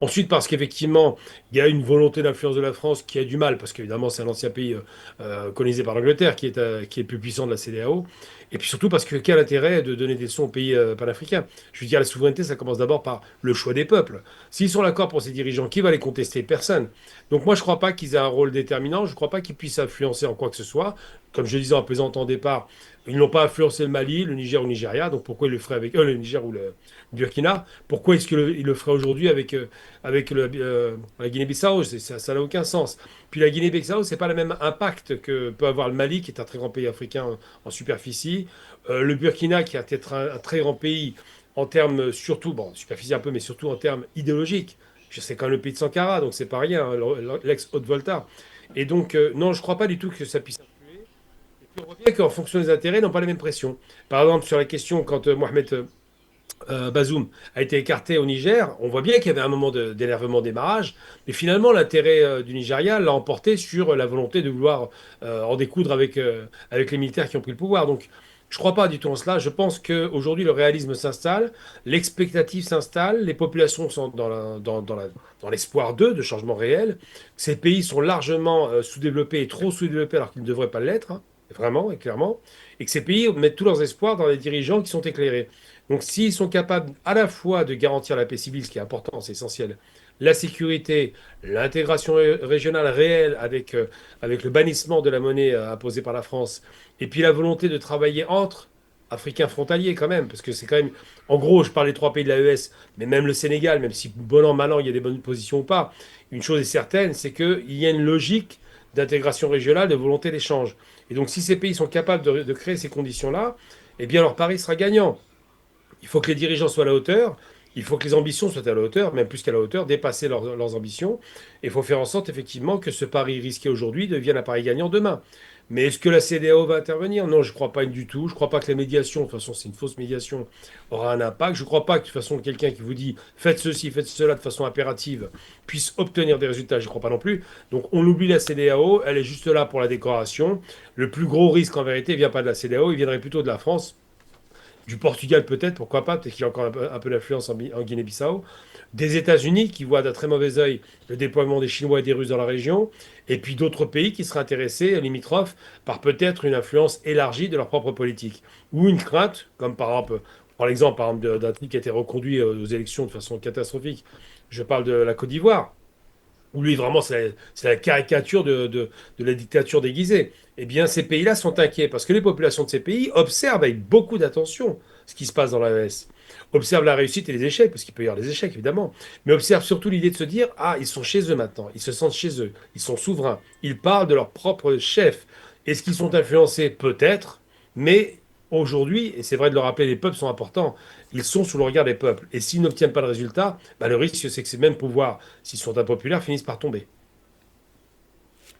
Ensuite, parce qu'effectivement, il y a une volonté d'influence de la France qui a du mal, parce qu'évidemment, c'est un ancien pays colonisé par l'Angleterre qui est le plus puissant de la CEDEAO. Et puis surtout parce que quel intérêt de donner des leçons aux pays panafricains? Je veux dire, la souveraineté, ça commence d'abord par le choix des peuples. S'ils sont d'accord pour ces dirigeants, qui va les contester? Personne. Donc moi, je ne crois pas qu'ils aient un rôle déterminant, je ne crois pas qu'ils puissent influencer en quoi que ce soit. Comme je le disais en plaisantant au départ, ils n'ont pas influencé le Mali, le Niger ou le Nigeria, donc pourquoi ils le feraient avec eux, le Niger ou le Burkina? Pourquoi est-ce qu'ils le feraient aujourd'hui avec la Guinée-Bissau? Ça n'a aucun sens. Puis la Guinée-Bissau, c'est pas le même impact que peut avoir le Mali, qui est un très grand pays africain en superficie. Le Burkina, qui est peut-être un très grand pays en termes, surtout, bon, superficie un peu, mais surtout en termes idéologiques. C'est quand même le pays de Sankara, donc c'est pas rien, hein, l'ex-Haute-Volta. Et donc, non, je crois pas du tout que ça puisse influer. Et puis on voit bien qu'en fonction des intérêts, ils n'ont pas les mêmes pressions. Par exemple, sur la question, quand Mohamed Bazoum a été écarté au Niger, on voit bien qu'il y avait un moment d'énervement démarrage, mais finalement l'intérêt du Nigeria l'a emporté sur la volonté de vouloir en découdre avec les militaires qui ont pris le pouvoir. Donc je ne crois pas du tout en cela. Je pense qu'aujourd'hui le réalisme s'installe, l'expectative s'installe, les populations sont dans l'espoir d'eux, de changements réels. Ces pays sont largement sous-développés et trop sous-développés alors qu'ils ne devraient pas l'être, hein, vraiment et clairement, et que ces pays mettent tous leurs espoirs dans des dirigeants qui sont éclairés. Donc, s'ils sont capables à la fois de garantir la paix civile, ce qui est important, c'est essentiel, la sécurité, l'intégration régionale réelle avec le bannissement de la monnaie imposée par la France, et puis la volonté de travailler entre Africains frontaliers quand même, parce que c'est quand même, en gros, je parle des trois pays de l'AES, mais même le Sénégal, même si bon an, mal an, il y a des bonnes positions ou pas, une chose est certaine, c'est qu'il y a une logique d'intégration régionale, de volonté d'échange. Et donc, si ces pays sont capables de créer ces conditions-là, eh bien, leur pari sera gagnant. Il faut que les dirigeants soient à la hauteur. Il faut que les ambitions soient à la hauteur, même plus qu'à la hauteur, dépasser leurs ambitions. Et il faut faire en sorte, effectivement, que ce pari risqué aujourd'hui devienne un pari gagnant demain. Mais est-ce que la CEDEAO va intervenir? Non, je ne crois pas du tout. Je ne crois pas que la médiation, de toute façon, c'est une fausse médiation, aura un impact. Je ne crois pas que, de toute façon, quelqu'un qui vous dit faites ceci, faites cela de façon impérative puisse obtenir des résultats. Je ne crois pas non plus. Donc, on oublie la CEDEAO. Elle est juste là pour la décoration. Le plus gros risque, en vérité, ne vient pas de la CEDEAO. Il viendrait plutôt de la France, du Portugal peut-être, pourquoi pas, peut-être qu'il y a encore un peu d'influence en Guinée-Bissau, des États-Unis qui voient d'un très mauvais œil le déploiement des Chinois et des Russes dans la région, et puis d'autres pays qui seraient intéressés, limitrophes, par peut-être une influence élargie de leur propre politique, ou une crainte, comme par exemple d'un truc qui a été reconduit aux élections de façon catastrophique. Je parle de la Côte d'Ivoire où lui, vraiment, c'est la caricature de la dictature déguisée. Eh bien, ces pays-là sont inquiets parce que les populations de ces pays observent avec beaucoup d'attention ce qui se passe dans l'AES. Observent la réussite et les échecs, parce qu'il peut y avoir des échecs, évidemment, mais observent surtout l'idée de se dire, ah, ils sont chez eux maintenant, ils se sentent chez eux, ils sont souverains, ils parlent de leur propre chef. Est-ce qu'ils sont influencés? Peut-être, mais aujourd'hui, et c'est vrai de le rappeler, les peuples sont importants, ils sont sous le regard des peuples. Et s'ils n'obtiennent pas de résultat, bah, le risque, c'est que ces mêmes pouvoirs, s'ils sont impopulaires, finissent par tomber.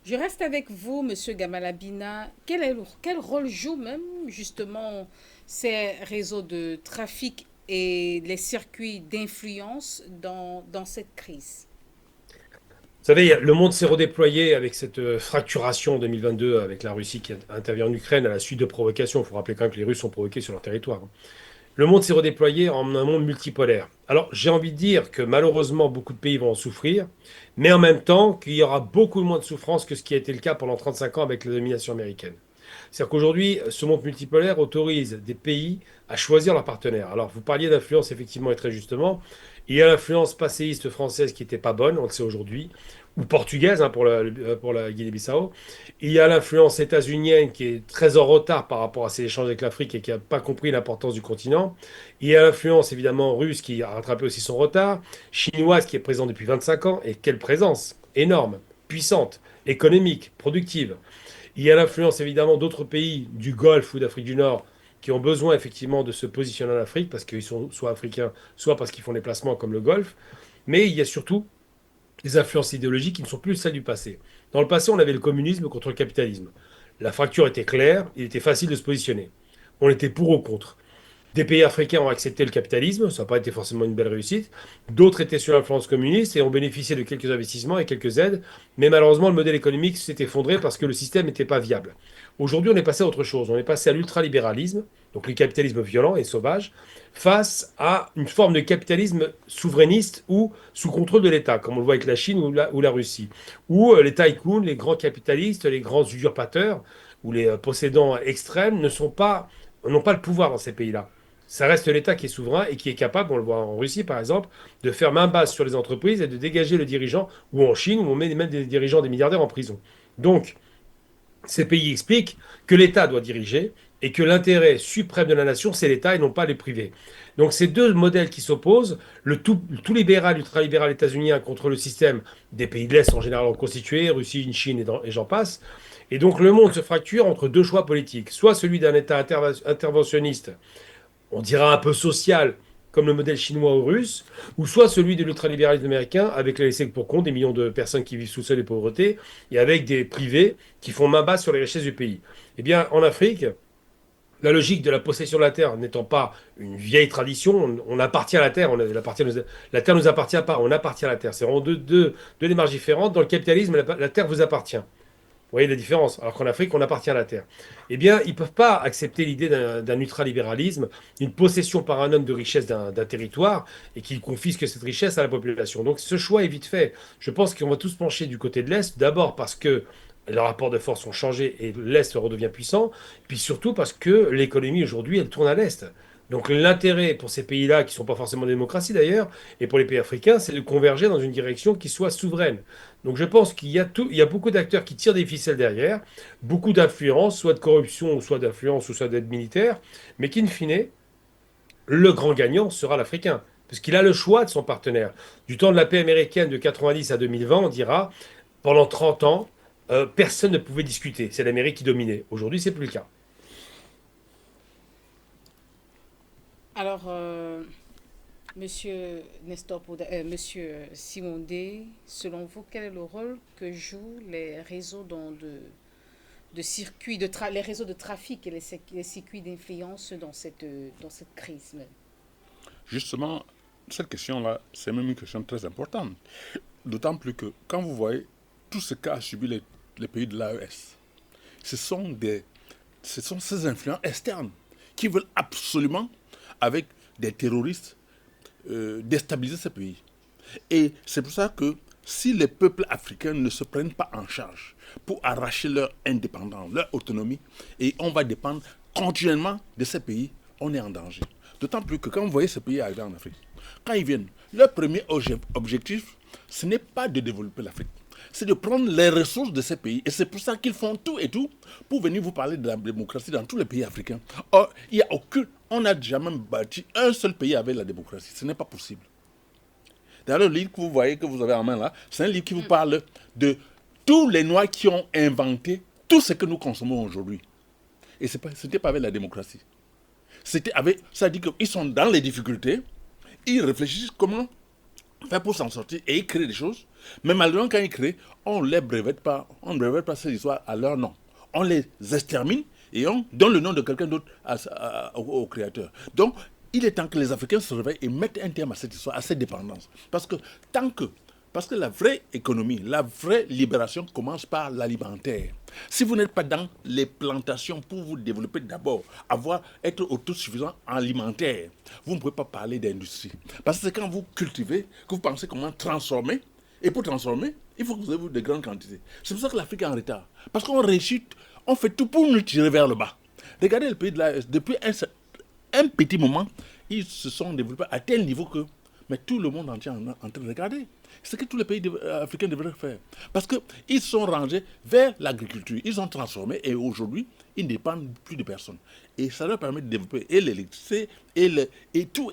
Je reste avec vous, Monsieur Gamalabina. Quel rôle jouent même justement ces réseaux de trafic et les circuits d'influence dans cette crise? Vous savez, le monde s'est redéployé avec cette fracturation en 2022 avec la Russie qui intervient en Ukraine à la suite de provocations. Il faut rappeler quand même que les Russes sont provoqués sur leur territoire, hein. Le monde s'est redéployé en un monde multipolaire. Alors, j'ai envie de dire que malheureusement, beaucoup de pays vont en souffrir, mais en même temps, qu'il y aura beaucoup moins de souffrance que ce qui a été le cas pendant 35 ans avec la domination américaine. C'est-à-dire qu'aujourd'hui, ce monde multipolaire autorise des pays à choisir leurs partenaires. Alors, vous parliez d'influence, effectivement, et très justement. Il y a l'influence passéiste française qui n'était pas bonne, on le sait aujourd'hui, ou portugaise, hein, pour la Guinée-Bissau. Il y a l'influence états-unienne qui est très en retard par rapport à ses échanges avec l'Afrique et qui n'a pas compris l'importance du continent. Il y a l'influence évidemment russe qui a rattrapé aussi son retard, chinoise qui est présente depuis 25 ans, et quelle présence énorme, puissante, économique, productive. Il y a l'influence évidemment d'autres pays du Golfe ou d'Afrique du Nord qui ont besoin effectivement de se positionner en Afrique parce qu'ils sont soit africains, soit parce qu'ils font des placements comme le Golfe. Mais il y a surtout des influences idéologiques qui ne sont plus celles du passé. Dans le passé, on avait le communisme contre le capitalisme. La fracture était claire, il était facile de se positionner. On était pour ou contre. Des pays africains ont accepté le capitalisme, ça n'a pas été forcément une belle réussite. D'autres étaient sous l'influence communiste et ont bénéficié de quelques investissements et quelques aides. Mais malheureusement, le modèle économique s'est effondré parce que le système n'était pas viable. Aujourd'hui, on est passé à autre chose. On est passé à l'ultralibéralisme, donc le capitalisme violent et sauvage, face à une forme de capitalisme souverainiste ou sous contrôle de l'État, comme on le voit avec la Chine ou la Russie, où les tycoons, les grands capitalistes, les grands usurpateurs ou les possédants extrêmes n'ont pas le pouvoir dans ces pays-là. Ça reste l'État qui est souverain et qui est capable, on le voit en Russie par exemple, de faire main basse sur les entreprises et de dégager le dirigeant, ou en Chine où on met même des dirigeants, des milliardaires en prison. Donc, ces pays expliquent que l'État doit diriger et que l'intérêt suprême de la nation, c'est l'État et non pas les privés. Donc ces deux modèles qui s'opposent, le tout libéral, ultralibéral états-unien contre le système des pays de l'Est en général constitués, Russie, Chine et j'en passe. Et donc le monde se fracture entre deux choix politiques, soit celui d'un État interventionniste, on dira un peu social, comme le modèle chinois ou russe, ou soit celui de l'ultralibéralisme américain, avec les laissés pour compte, des millions de personnes qui vivent sous le seuil de pauvreté, et avec des privés qui font main basse sur les richesses du pays. Eh bien, en Afrique, la logique de la possession de la terre n'étant pas une vieille tradition, on appartient à la terre, la terre nous appartient pas, on appartient à la terre. C'est vraiment deux démarches différentes. Dans le capitalisme, la terre vous appartient. Vous voyez la différence? Alors qu'en Afrique, on appartient à la terre. Eh bien, ils ne peuvent pas accepter l'idée d'un ultralibéralisme, d'une possession par un homme de richesse d'un territoire et qu'il confisque cette richesse à la population. Donc ce choix est vite fait. Je pense qu'on va tous pencher du côté de l'Est, d'abord parce que les rapports de force ont changé et l'Est redevient puissant, puis surtout parce que l'économie aujourd'hui, elle tourne à l'Est. Donc l'intérêt pour ces pays-là, qui ne sont pas forcément des démocraties d'ailleurs, et pour les pays africains, c'est de converger dans une direction qui soit souveraine. Donc je pense il y a beaucoup d'acteurs qui tirent des ficelles derrière, beaucoup d'influence, soit de corruption, ou soit d'influence, ou soit d'aide militaire, mais qu'in fine, le grand gagnant sera l'Africain, parce qu'il a le choix de son partenaire. Du temps de la paix américaine de 90 à 2020, on dira, pendant 30 ans, personne ne pouvait discuter. C'est l'Amérique qui dominait. Aujourd'hui, c'est plus le cas. Alors, Monsieur Monsieur Simondé, selon vous, quel est le rôle que jouent les réseaux de circuits, les réseaux de trafic et les circuits d'influence dans cette crise même? Justement, cette question-là, c'est même une question très importante. D'autant plus que quand vous voyez tout ce qu'a subi les pays de l'AES, ce sont, ce sont ces influences externes qui veulent absolument, avec des terroristes, déstabiliser ces pays. Et c'est pour ça que si les peuples africains ne se prennent pas en charge pour arracher leur indépendance, leur autonomie, et on va dépendre continuellement de ces pays, on est en danger. D'autant plus que quand vous voyez ces pays arriver en Afrique, quand ils viennent, leur premier objectif, ce n'est pas de développer l'Afrique, c'est de prendre les ressources de ces pays. Et c'est pour ça qu'ils font tout et tout pour venir vous parler de la démocratie dans tous les pays africains. Or, il n'y a aucun, on n'a jamais bâti un seul pays avec la démocratie. Ce n'est pas possible. Dans le livre que vous voyez, que vous avez en main là, c'est un livre qui vous parle de tous les Noirs qui ont inventé tout ce que nous consommons aujourd'hui. Et ce n'était pas avec la démocratie. C'était avec, ça dit qu'ils sont dans les difficultés, ils réfléchissent comment faire pour s'en sortir et ils créent des choses. Mais malheureusement, quand ils créent, on ne brevette pas ces histoires à leur nom. On les extermine et on donne le nom de quelqu'un d'autre au créateur. Donc, il est temps que les Africains se réveillent et mettent un terme à cette histoire, à cette dépendance. Parce que la vraie économie, la vraie libération commence par l'alimentaire. Si vous n'êtes pas dans les plantations pour vous développer d'abord, être autosuffisant en alimentaire, vous ne pouvez pas parler d'industrie. Parce que c'est quand vous cultivez que vous pensez comment transformer. Et pour transformer, il faut que vous ayez de grandes quantités. C'est pour ça que l'Afrique est en retard. Parce qu'on réussit, on fait tout pour nous tirer vers le bas. Regardez le pays de l'AES, depuis un petit moment, ils se sont développés à tel niveau que mais tout le monde entier est en train de regarder. C'est ce que tous les pays africains devraient faire. Parce qu'ils sont rangés vers l'agriculture. Ils ont transformé et aujourd'hui, ils ne dépendent plus de personne. Et ça leur permet de développer et l'électricité et tout.